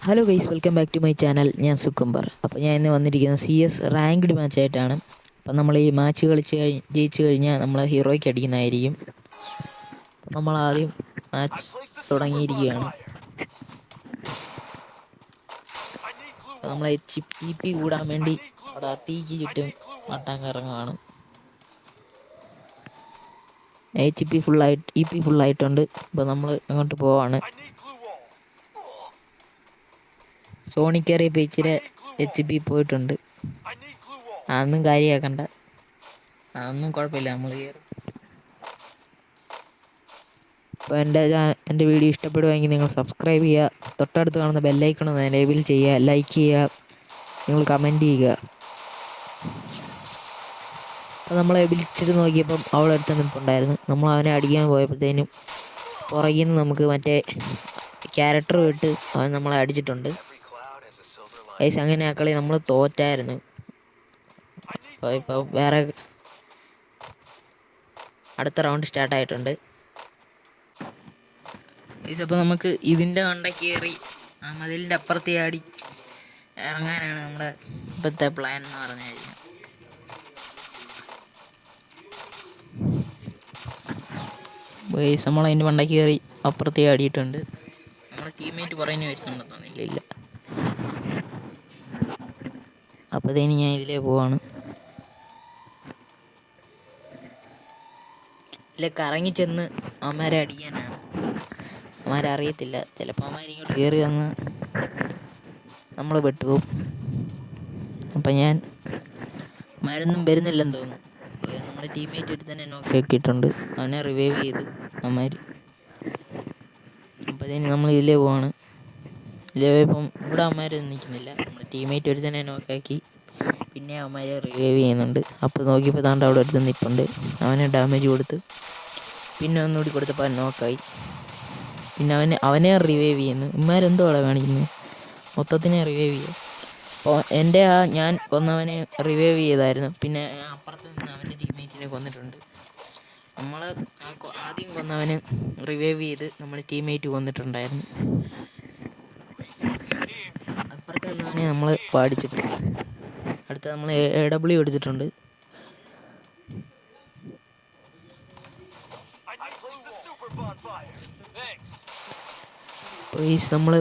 Hello guys, welcome back to my channel. ഞാൻ സുക്കുംബർ. അപ്പോൾ ഞാൻ ഇന്ന് വന്നിരിക്കുന്നത് CS റാങ്ക്ഡ് മാച്ചായിട്ടാണ്. അപ്പം നമ്മൾ ഈ മാച്ച് ജയിച്ചു കഴിഞ്ഞാൽ നമ്മൾ ഹീറോയ്ക്ക് അടിക്കുന്നതായിരിക്കും. നമ്മൾ ആദ്യം മാച്ച് തുടങ്ങിയിരിക്കുകയാണ്. നമ്മൾ EP കൂടാൻ വേണ്ടി അവിടെ തീക്ക് ചുറ്റും നട്ടാൻ കറങ്ങുകയാണ്. EP ഫുള്ളായിട്ടുണ്ട്. അപ്പോൾ നമ്മൾ അങ്ങോട്ട് പോവാണ്. സോണി കയറിയപ്പോൾ ഇച്ചിരി HP പോയിട്ടുണ്ട്. അതൊന്നും കാര്യമാക്കണ്ട, അതൊന്നും കുഴപ്പമില്ല, നമ്മൾ കയറും. അപ്പോൾ എൻ്റെ വീഡിയോ ഇഷ്ടപ്പെടുമെങ്കിൽ നിങ്ങൾ സബ്സ്ക്രൈബ് ചെയ്യുക, തൊട്ടടുത്ത് കാണുന്ന ബെല്ലൈക്കൺ ഒന്ന് എനേബിൾ ചെയ്യുക, ലൈക്ക് ചെയ്യുക, നിങ്ങൾ കമൻറ്റ് ചെയ്യുക. അപ്പോൾ നമ്മളെ വിളിച്ചിട്ട് നോക്കിയപ്പം അവിടെ അടുത്ത് നിൽപ്പുണ്ടായിരുന്നു. നമ്മൾ അവനെ അടിക്കാൻ പോയപ്പോഴത്തേനും പുറകിൽ നിന്ന് നമുക്ക് മറ്റേ ക്യാരക്ടർ വിട്ട് അവൻ നമ്മളെ അടിച്ചിട്ടുണ്ട്. ഗൈസ്, അങ്ങനെ ആ കളി നമ്മൾ തോറ്റായിരുന്നു. അപ്പോൾ വേറെ അടുത്ത റൗണ്ട് സ്റ്റാർട്ടായിട്ടുണ്ട്. ഗൈസ്, അപ്പോൾ നമുക്ക് ഇതിൻ്റെ മണ്ട കയറി ആ മതിലിൻ്റെ അപ്പുറത്തെ ആടി ഇറങ്ങാനാണ് നമ്മുടെ ഇപ്പോഴത്തെ പ്ലാൻ എന്ന് പറഞ്ഞു കഴിഞ്ഞാൽ. ഗൈസ്, നമ്മൾ അതിൻ്റെ മണ്ട കയറി അപ്പുറത്തെ ആടിയിട്ടുണ്ട്. നമ്മുടെ ടീംമേറ്റ് പറയുന്നത് വരുന്നുണ്ടെന്ന് തോന്നില്ല. ഇല്ല. അപ്പോഴത്തേന് ഞാൻ ഇതിലേ പോവാണ്. ഇതിലേക്ക് കറങ്ങി ചെന്ന് അമ്മമാരെ അടിക്കാനാണ്. അമ്മമാരെ അറിയത്തില്ല, ചിലപ്പോൾ അമ്മമാർ ഇങ്ങോട്ട് കയറി വന്ന് നമ്മൾ പെട്ടുപോകും. അപ്പം ഞാൻ മരുന്നും വരുന്നില്ലെന്ന് തോന്നുന്നു. നമ്മുടെ ടീംമേറ്റ് ഒരു തന്നെ നോക്കിയിട്ടുണ്ട്. അവനെ റിവൈവ് ചെയ്ത് അമ്മമാർ. അപ്പോഴത്തേന് നമ്മൾ ഇതിലേ പോവാണ്. ഇതിലേ പോയപ്പം ഇവിടെ അമ്മമാരൊന്നും നിൽക്കുന്നില്ല. നമ്മുടെ ടീംമേറ്റ് ഒരു തന്നെ നോക്കാക്കി. പിന്നെ അവന്മാരെ റിവൈവ് ചെയ്യുന്നുണ്ട്. അപ്പോൾ നോക്കിയപ്പോൾ താണ്ട് അവിടെ അടുത്ത് നിൽപ്പുണ്ട്. അവനെ ഡാമേജ് കൊടുത്ത് പിന്നെ ഒന്നുകൂടി കൊടുത്തപ്പോൾ അവൻ നോക്കായി. പിന്നെ അവനെ റിവൈവ് ചെയ്യുന്നു. ഇവന്മാരെന്തോ അവിടെ കാണിക്കുന്നത്, മൊത്തത്തിനെ റിവൈവ് ചെയ്യുക. അപ്പോൾ എൻ്റെ ഞാൻ കൊന്നവനെ റിവൈവ് ചെയ്തായിരുന്നു. പിന്നെ അപ്പുറത്ത് നിന്ന് അവൻ്റെ ടീംമേറ്റിനെ കൊന്നിട്ടുണ്ട്. നമ്മൾ ആദ്യം കൊന്നവന് റിവൈവ് ചെയ്ത് നമ്മുടെ ടീംമേറ്റ് കൊന്നിട്ടുണ്ടായിരുന്നു. അപ്പുറത്ത് നിന്നവനെ നമ്മൾ പാടിച്ചിട്ടുണ്ട്. അടുത്ത നമ്മൾ AW എടുത്തിട്ടുണ്ട്. പ്ലീസ്, നമ്മൾ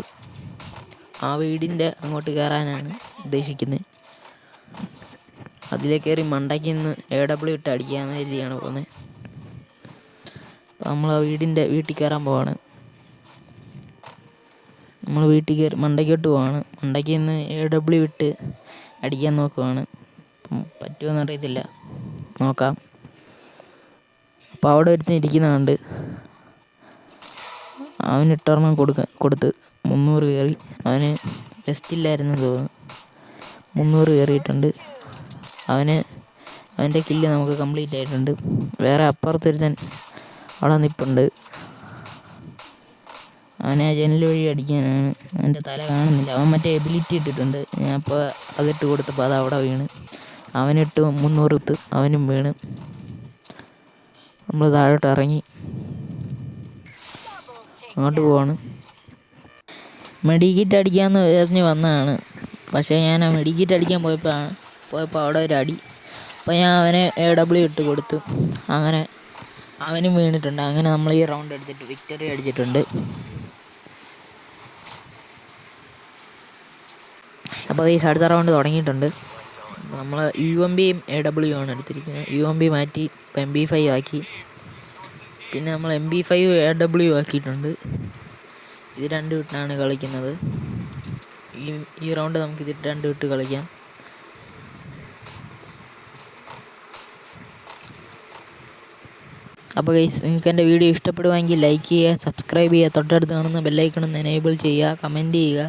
ആ വീടിൻ്റെ അങ്ങോട്ട് കയറാനാണ് ഉദ്ദേശിക്കുന്നത്. അതിലേക്ക് കയറി മണ്ടയ്ക്ക് നിന്ന് AW ഇട്ട് അടിക്കാമെന്ന രീതിയാണ് പോകുന്നത്. നമ്മൾ ആ വീട്ടിൽ കയറാൻ പോവാണ്. നമ്മൾ വീട്ടിൽ കയറി മണ്ടയ്ക്കോട്ട് പോവാണ്. മണ്ടയ്ക്ക് നിന്ന് AW ഇട്ട് അടിക്കാൻ നോക്കുവാണ്. പറ്റുമോയെന്ന് അറിയത്തില്ല, നോക്കാം. അപ്പോൾ അവിടെ ഒരുത്തൻ ഇരിക്കുന്നതുകൊണ്ട് അവന് ഇട്ടൊരെണ്ണം കൊടുത്ത് 300 കയറി. അവന് ടെസ്റ്റില്ലായിരുന്നു തോന്നുന്നു. 300 കയറിയിട്ടുണ്ട്. അവൻ്റെ കില്ല് നമുക്ക് കംപ്ലീറ്റ് ആയിട്ടുണ്ട്. വേറെ അപ്പുറത്തൊരുത്തൻ അവിടെ നിൽപ്പുണ്ട്. അവനെ ജനൽ വഴി അടിക്കാനാണ്. അവൻ്റെ തല കാണുന്നില്ല. അവൻ മറ്റേ എബിലിറ്റി ഇട്ടിട്ടുണ്ട്. ഞാൻ ഇപ്പോൾ അതിട്ട് കൊടുത്തപ്പോൾ അത് അവിടെ വീണ്. അവനിട്ട് 300 ഇട്ട് അവനും വീണ്. നമ്മൾ താഴോട്ട് ഇറങ്ങി അങ്ങോട്ട് പോവാണ്. മെഡിക്കിറ്റ് അടിക്കാമെന്ന് പറഞ്ഞ് വന്നതാണ്. പക്ഷേ ഞാൻ ആ മെഡിക്കിറ്റ് അടിക്കാൻ പോയപ്പോൾ അവിടെ ഒരു അടി. അപ്പോൾ ഞാൻ അവനെ AW ഇട്ട് കൊടുത്തു. അങ്ങനെ അവനും വീണിട്ടുണ്ട്. അങ്ങനെ നമ്മൾ ഈ റൗണ്ട് എടുത്തിട്ട് വിക്ടറി അടിച്ചിട്ടുണ്ട്. അപ്പോൾ ഈ അടുത്ത റൗണ്ട് തുടങ്ങിയിട്ടുണ്ട്. നമ്മൾ UMPയും AW ആണ് എടുത്തിരിക്കുന്നത്. UMP മാറ്റി MP5 ആക്കി. പിന്നെ നമ്മൾ MP5 AW ആക്കിയിട്ടുണ്ട്. ഇത് രണ്ടും ഇട്ടാണ് കളിക്കുന്നത്. ഈ റൗണ്ട് നമുക്ക് ഇത് രണ്ടും ഇട്ട് കളിക്കാം. അപ്പോൾ ഗൈസ്, നിങ്ങൾക്ക് എൻ്റെ വീഡിയോ ഇഷ്ടപ്പെടുവാണെങ്കിൽ ലൈക്ക് ചെയ്യുക, സബ്സ്ക്രൈബ് ചെയ്യുക, തൊട്ടടുത്ത് കാണുന്ന ബെല്ലൈക്കൺ ഒന്ന് എനേബിൾ ചെയ്യുക, കമൻറ്റ് ചെയ്യുക,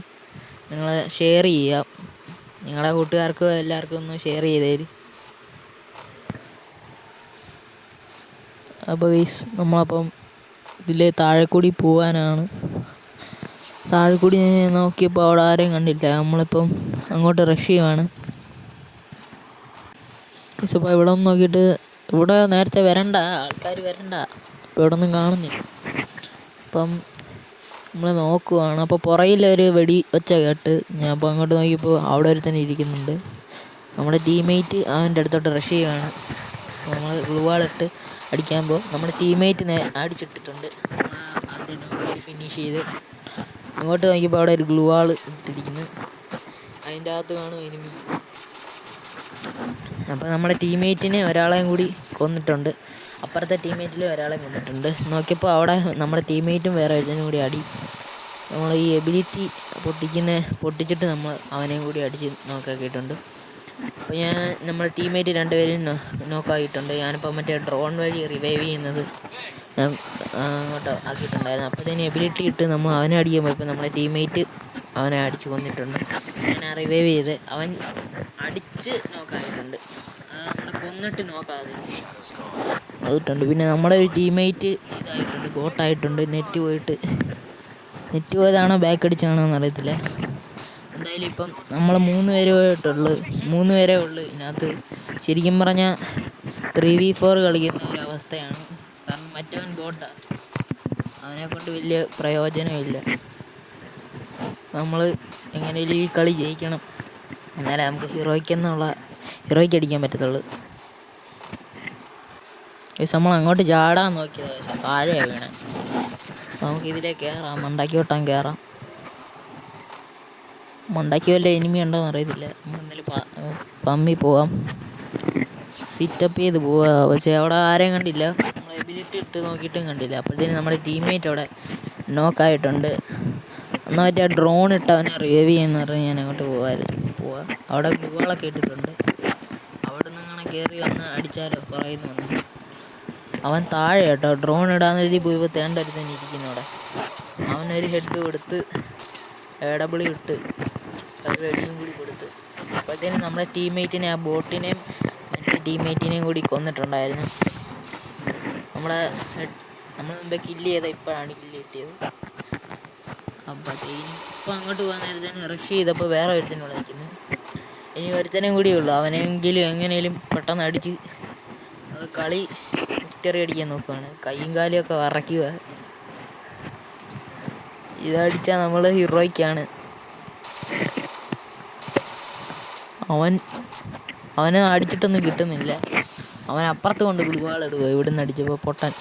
നിങ്ങൾ ഷെയർ ചെയ്യുക. നിങ്ങളുടെ കൂട്ടുകാർക്കും എല്ലാവർക്കും ഒന്ന് ഷെയർ ചെയ്തേര്. അപ്പോൾ ഗൈസ്, നമ്മളപ്പം ഇതിലെ താഴെ കൂടി പോകാനാണ്. താഴെ കൂടി നോക്കിയപ്പോൾ അവിടെ ആരെയും കണ്ടില്ല. നമ്മളിപ്പം അങ്ങോട്ട് റഷ് ചെയ്യുവാണ്. ഗൈസ്, അപ്പോൾ ഇവിടെ ഒന്ന് നോക്കിയിട്ട് ഇവിടെ നേരത്തെ ആൾക്കാർ വരണ്ട, ഇപ്പോൾ ഇവിടെ ഒന്നും കാണുന്നില്ല. അപ്പം നമ്മൾ നോക്കുവാണ്. അപ്പോൾ പുറകിലൊരു വെടി ഒച്ച കേട്ട് ഞാൻ അപ്പോൾ അങ്ങോട്ട് നോക്കിയപ്പോൾ അവിടെ ഒരുത്തൻ ഇരിക്കുന്നുണ്ട്. നമ്മുടെ ടീംമേറ്റ് അവൻ്റെ അടുത്തോട്ട് റഷ് ചെയ്യുകയാണ്. നമ്മൾ ഗ്ലൂവാളിട്ട് അടിക്കുമ്പോൾ നമ്മുടെ ടീംമേറ്റിനെ അടിച്ചിട്ടിട്ടുണ്ട്. അതിനെ ഫിനിഷ് ചെയ്ത് അങ്ങോട്ട് നോക്കിയപ്പോൾ അവിടെ ഒരു ഗ്ലൂവാൾ ഇട്ടിരിക്കുന്നു. അതിൻ്റെ അകത്ത് കാണും എനിമി. അപ്പോൾ നമ്മുടെ ടീംമേറ്റിനെ ഒരാളെയും കൂടി കൊന്നിട്ടുണ്ട്. അപ്പുറത്തെ ടീംമേറ്റിൽ ഒരാളെ കൊന്നിട്ടുണ്ട്. നോക്കിയപ്പോൾ അവിടെ നമ്മുടെ ടീംമേറ്റും വേറെ ഒരുത്തനും കൂടി അടി. നമ്മൾ ഈ എബിലിറ്റി പൊട്ടിച്ചിട്ട് നമ്മൾ അവനെയും കൂടി അടിച്ച് നോക്കാക്കിയിട്ടുണ്ട്. അപ്പോൾ നമ്മുടെ ടീംമേറ്റ് രണ്ടുപേരും നോക്കാക്കിയിട്ടുണ്ട്. ഞാനിപ്പോൾ മറ്റേ ഡ്രോൺ വഴി റിവൈവ് ചെയ്യുന്നത് ഞാൻ അങ്ങോട്ട് ആക്കിയിട്ടുണ്ടായിരുന്നു. അപ്പോൾ തന്നെ എബിലിറ്റി ഇട്ട് നമ്മൾ അവനെ അടിക്കാൻ പോയപ്പോൾ നമ്മുടെ ടീംമേറ്റ് അവനെ അടിച്ച് കൊന്നിട്ടുണ്ട്. ഞാൻ റിവൈവ് ചെയ്ത് അവൻ അടിച്ച് നോക്കാക്കിയിട്ടുണ്ട്. നമ്മളെ കൊന്നിട്ട് നോക്കാതെ അതിട്ടുണ്ട്. പിന്നെ നമ്മുടെ ഒരു ടീംമേറ്റ് ഇതായിട്ടുണ്ട്, ബോട്ടായിട്ടുണ്ട്. നെറ്റ് പോയതാണോ ബാക്ക് അടിച്ചാണോ എന്നറിയത്തില്ല. എന്തായാലും ഇപ്പം നമ്മൾ 3 പേരേ ഉള്ളൂ ഇതിനകത്ത്. ശരിക്കും പറഞ്ഞാൽ 3v4 കളിക്കുന്ന ഒരവസ്ഥയാണ്. കാരണം മറ്റവൻ ബോട്ടാണ്, അവനെക്കൊണ്ട് വലിയ പ്രയോജനമില്ല. നമ്മൾ എങ്ങനെയും ഈ കളി ജയിക്കണം, എന്നാലേ നമുക്ക് ഹീറോയ്ക്ക് അടിക്കാൻ പറ്റത്തുള്ളൂ. നമ്മൾ അങ്ങോട്ട് ചാടാൻ നോക്കിയത് പക്ഷേ താഴെയാണ് വീണേ. നമുക്കിതിലേ കയറാം, മണ്ടാക്കി വെട്ടാൻ കയറാം. മണ്ടാക്കി വല്ല എനിമി ഉണ്ടോയെന്ന് അറിയത്തില്ല. നമുക്ക് എന്തായാലും പമ്മി പോവാം, സിറ്റപ്പ് ചെയ്ത് പോവാ. പക്ഷേ അവിടെ ആരെയും കണ്ടില്ല. നമ്മൾ എബിലിറ്റി ഇട്ട് നോക്കിയിട്ടും കണ്ടില്ല. അപ്പോഴത്തേനും നമ്മുടെ ടീംമേറ്റ് അവിടെ നോക്കായിട്ടുണ്ട്. എന്നാൽ മറ്റേ ഡ്രോൺ ഇട്ട് അവനെ റിവൈവ് ചെയ്യുമെന്ന് പറഞ്ഞ് ഞാൻ അങ്ങോട്ട് പോവാ. അവിടെ ഗ്ലൂകളൊക്കെ ഇട്ടിട്ടുണ്ട്. അവിടെ നിന്ന് അങ്ങനെ കയറി വന്ന് അടിച്ചാലോ പറയുന്നു വന്ന്. അവൻ താഴെ കേട്ടോ, ഡ്രോൺ ഇടാന്ന് എഴുതി പോയപ്പോൾ തേണ്ടടുത്ത് ഇരിക്കുന്നു അവിടെ. അവനൊരു ഹെഡ് കൊടുത്ത് AW ഇട്ട് ഒരു വെടിയും കൂടി കൊടുത്ത്. അപ്പോഴത്തേനും നമ്മുടെ ടീംമേറ്റിനെ, ആ ബോട്ടിനെയും മറ്റേ ടീംമേറ്റിനെയും കൂടി കൊന്നിട്ടുണ്ടായിരുന്നു. നമ്മൾ മുമ്പേ കില്ല് ചെയ്ത ഇപ്പോഴാണ് കില്ല് കിട്ടിയത്. അപ്പോഴത്തേനും ഇപ്പം അങ്ങോട്ട് പോകാൻ നേരത്തേനും റഷ് ചെയ്തപ്പോൾ വേറെ ഒരുത്തനും ഇവിടെ നിൽക്കുന്നു. ഇനി ഒരുത്തനും കൂടിയേ ഉള്ളൂ. അവനെങ്കിലും എങ്ങനെയും പെട്ടെന്ന് അടിച്ച് കളി വിക്ടറി അടിക്കാൻ നോക്കുകയാണ്. കൈയും കാലും ഒക്കെ വിറയ്ക്കുക. ഇതടിച്ചാൽ നമ്മൾ ഹീറോയ്ക്കാണ്. അവനെ അടിച്ചിട്ടൊന്നും കിട്ടുന്നില്ല. അവൻ അപ്പുറത്ത് കൊണ്ട് ഗ്ലൂവാളിടുക ഇവിടുന്ന് അടിച്ചപ്പോൾ പൊട്ടൻ.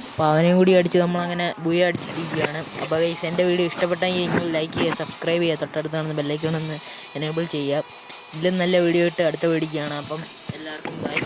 അപ്പോൾ അവനെയും കൂടി അടിച്ച് നമ്മളങ്ങനെ ബുയ അടിച്ചിരിക്കുകയാണ്. അപ്പോൾ ഗൈസ്, എൻ്റെ വീഡിയോ ഇഷ്ടപ്പെട്ടെങ്കിൽ നിങ്ങൾ ലൈക്ക് ചെയ്യുക, സബ്സ്ക്രൈബ് ചെയ്യുക, തൊട്ടടുത്ത് കാണുന്ന ബെല്ലൈക്കൺ ഒന്ന് എനേബിൾ ചെയ്യുക. ഇതിലും നല്ല വീഡിയോ ഇട്ട് അടുത്ത വീഡിയോയ്ക്കാണ്. അപ്പം എല്ലാവർക്കും ബൈ.